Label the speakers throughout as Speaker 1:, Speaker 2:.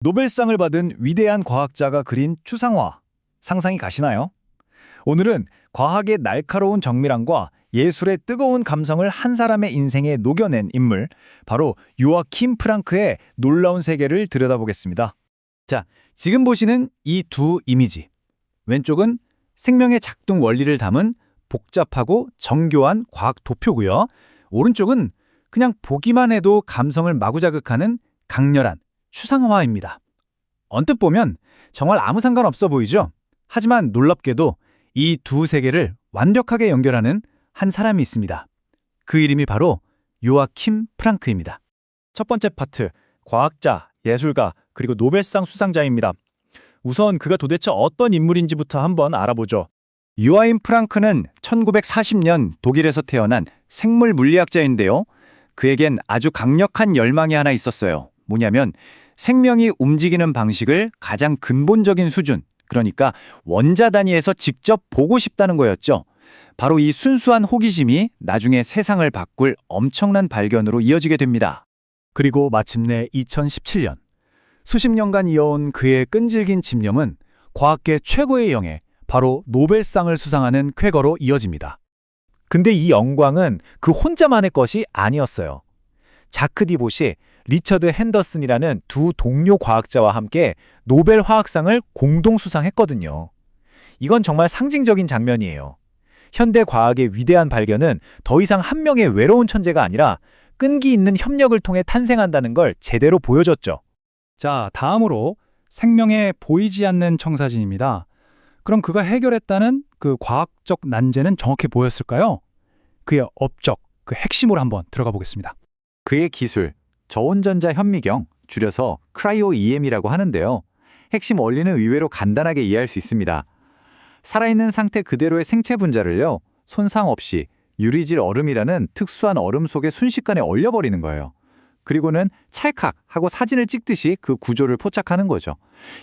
Speaker 1: 노벨상을 받은 위대한 과학자가 그린 추상화, 상상이 가시나요? 오늘은 과학의 날카로운 정밀함과 예술의 뜨거운 감성을 한 사람의 인생에 녹여낸 인물, 바로 요아킴 프랑크의 놀라운 세계를 들여다보겠습니다. 자, 지금 보시는 이 두 이미지. 왼쪽은 생명의 작동 원리를 담은 복잡하고 정교한 과학 도표고요. 오른쪽은 그냥 보기만 해도 감성을 마구자극하는 강렬한 추상화입니다. 언뜻 보면 정말 아무 상관없어 보이죠? 하지만 놀랍게도 이 두 세계를 완벽하게 연결하는 한 사람이 있습니다. 그 이름이 바로 요아킴 프랑크입니다. 첫 번째 파트, 과학자, 예술가, 그리고 노벨상 수상자입니다. 우선 그가 도대체 어떤 인물인지부터 한번 알아보죠. 요아킴 프랑크는 1940년 독일에서 태어난 생물 물리학자인데요. 그에겐 아주 강력한 열망이 하나 있었어요. 뭐냐면 생명이 움직이는 방식을 가장 근본적인 수준, 그러니까 원자 단위에서 직접 보고 싶다는 거였죠. 바로 이 순수한 호기심이 나중에 세상을 바꿀 엄청난 발견으로 이어지게 됩니다. 그리고 마침내 2017년, 수십 년간 이어온 그의 끈질긴 집념은 과학계 최고의 영예, 바로 노벨상을 수상하는 쾌거로 이어집니다. 근데 이 영광은 그 혼자만의 것이 아니었어요. 자크 디봇이 리처드 핸더슨이라는 두 동료 과학자와 함께 노벨 화학상을 공동 수상했거든요. 이건 정말 상징적인 장면이에요. 현대 과학의 위대한 발견은 더 이상 한 명의 외로운 천재가 아니라 끈기 있는 협력을 통해 탄생한다는 걸 제대로 보여줬죠. 자, 다음으로 생명의 보이지 않는 청사진입니다. 그럼 그가 해결했다는 그 과학적 난제는 정확히 뭐였을까요? 그의 업적, 그 핵심으로 한번 들어가 보겠습니다. 그의 기술, 저온전자 현미경, 줄여서 크라이오-EM이라고 하는데요. 핵심 원리는 의외로 간단하게 이해할 수 있습니다. 살아있는 상태 그대로의 생체 분자를요, 손상 없이 유리질 얼음이라는 특수한 얼음 속에 순식간에 얼려버리는 거예요. 그리고는 찰칵 하고 사진을 찍듯이 그 구조를 포착하는 거죠.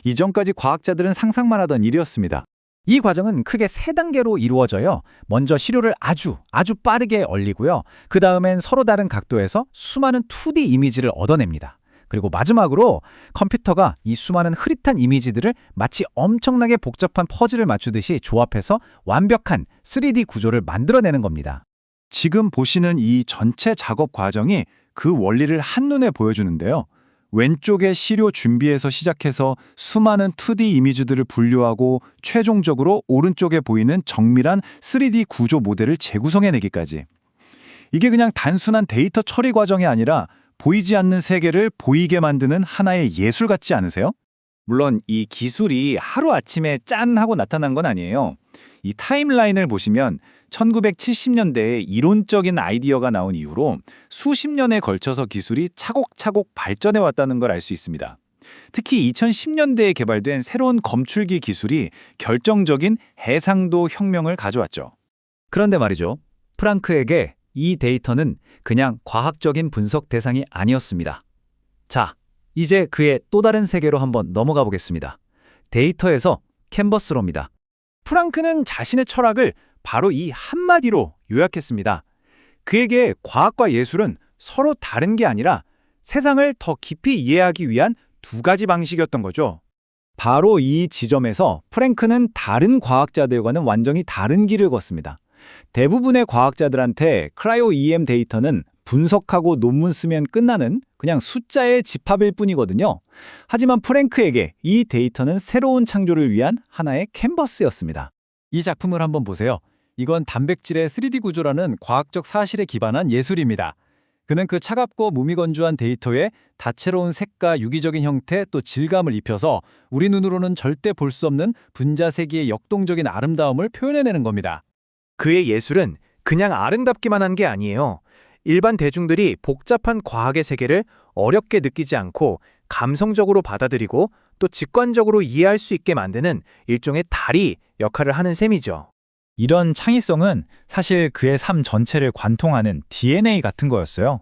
Speaker 1: 이전까지 과학자들은 상상만 하던 일이었습니다. 이 과정은 크게 세 단계로 이루어져요. 먼저 시료를 아주 빠르게 얼리고요. 그 다음엔 서로 다른 각도에서 수많은 2D 이미지를 얻어냅니다. 그리고 마지막으로 컴퓨터가 이 수많은 흐릿한 이미지들을 마치 엄청나게 복잡한 퍼즐을 맞추듯이 조합해서 완벽한 3D 구조를 만들어내는 겁니다. 지금 보시는 이 전체 작업 과정이 그 원리를 한눈에 보여주는데요. 왼쪽의 시료 준비에서 시작해서 수많은 2D 이미지들을 분류하고 최종적으로 오른쪽에 보이는 정밀한 3D 구조 모델을 재구성해내기까지. 이게 그냥 단순한 데이터 처리 과정이 아니라 보이지 않는 세계를 보이게 만드는 하나의 예술 같지 않으세요? 물론 이 기술이 하루아침에 짠 하고 나타난 건 아니에요. 이 타임라인을 보시면 1970년대에 이론적인 아이디어가 나온 이후로 수십 년에 걸쳐서 기술이 차곡차곡 발전해 왔다는 걸 알 수 있습니다. 특히 2010년대에 개발된 새로운 검출기 기술이 결정적인 해상도 혁명을 가져왔죠. 그런데 말이죠. 프랑크에게 이 데이터는 그냥 과학적인 분석 대상이 아니었습니다. 자, 이제 그의 또 다른 세계로 한번 넘어가 보겠습니다. 데이터에서 캔버스로입니다. 프랑크는 자신의 철학을 바로 이 한마디로 요약했습니다. 그에게 과학과 예술은 서로 다른 게 아니라 세상을 더 깊이 이해하기 위한 두 가지 방식이었던 거죠. 바로 이 지점에서 프랑크는 다른 과학자들과는 완전히 다른 길을 걷습니다. 대부분의 과학자들한테 크라이오-EM 데이터는 분석하고 논문 쓰면 끝나는 그냥 숫자의 집합일 뿐이거든요. 하지만 프랑크에게 이 데이터는 새로운 창조를 위한 하나의 캔버스였습니다. 이 작품을 한번 보세요. 이건 단백질의 3D 구조라는 과학적 사실에 기반한 예술입니다. 그는 그 차갑고 무미건조한 데이터에 다채로운 색과 유기적인 형태 또 질감을 입혀서 우리 눈으로는 절대 볼 수 없는 분자 세계의 역동적인 아름다움을 표현해내는 겁니다.
Speaker 2: 그의 예술은 그냥 아름답기만 한 게 아니에요. 일반 대중들이 복잡한 과학의 세계를 어렵게 느끼지 않고 감성적으로 받아들이고 또 직관적으로 이해할 수 있게 만드는 일종의 다리 역할을 하는 셈이죠.
Speaker 1: 이런 창의성은 사실 그의 삶 전체를 관통하는 DNA 같은 거였어요.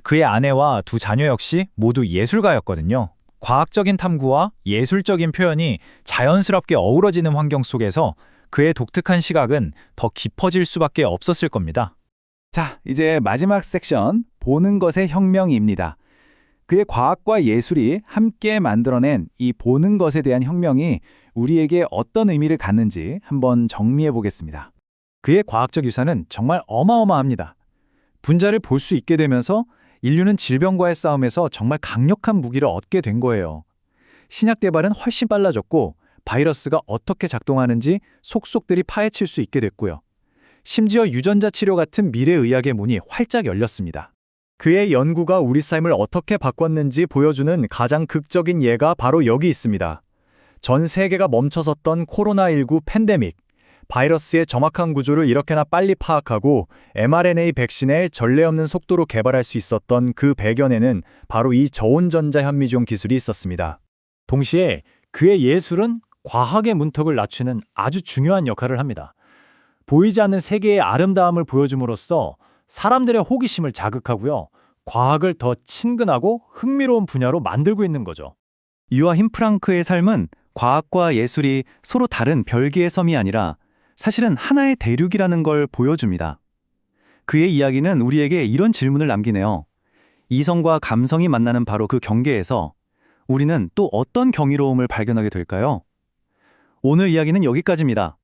Speaker 1: 그의 아내와 두 자녀 역시 모두 예술가였거든요. 과학적인 탐구와 예술적인 표현이 자연스럽게 어우러지는 환경 속에서 그의 독특한 시각은 더 깊어질 수밖에 없었을 겁니다. 자, 이제 마지막 섹션, 보는 것의 혁명입니다. 그의 과학과 예술이 함께 만들어낸 이 보는 것에 대한 혁명이 우리에게 어떤 의미를 갖는지 한번 정리해 보겠습니다. 그의 과학적 유산은 정말 어마어마합니다. 분자를 볼 수 있게 되면서 인류는 질병과의 싸움에서 정말 강력한 무기를 얻게 된 거예요. 신약 개발은 훨씬 빨라졌고 바이러스가 어떻게 작동하는지 속속들이 파헤칠 수 있게 됐고요. 심지어 유전자 치료 같은 미래의학의 문이 활짝 열렸습니다. 그의 연구가 우리 삶을 어떻게 바꿨는지 보여주는 가장 극적인 예가 바로 여기 있습니다. 전 세계가 멈춰섰던 코로나19 팬데믹. 바이러스의 정확한 구조를 이렇게나 빨리 파악하고 mRNA 백신을 전례 없는 속도로 개발할 수 있었던 그 배경에는 바로 이 저온전자 현미종 기술이 있었습니다. 동시에 그의 예술은 과학의 문턱을 낮추는 아주 중요한 역할을 합니다. 보이지 않는 세계의 아름다움을 보여줌으로써 사람들의 호기심을 자극하고요. 과학을 더 친근하고 흥미로운 분야로 만들고 있는 거죠.
Speaker 3: 유아힘 프랑크의 삶은 과학과 예술이 서로 다른 별개의 섬이 아니라 사실은 하나의 대륙이라는 걸 보여줍니다. 그의 이야기는 우리에게 이런 질문을 남기네요. 이성과 감성이 만나는 바로 그 경계에서 우리는 또 어떤 경이로움을 발견하게 될까요? 오늘 이야기는 여기까지입니다.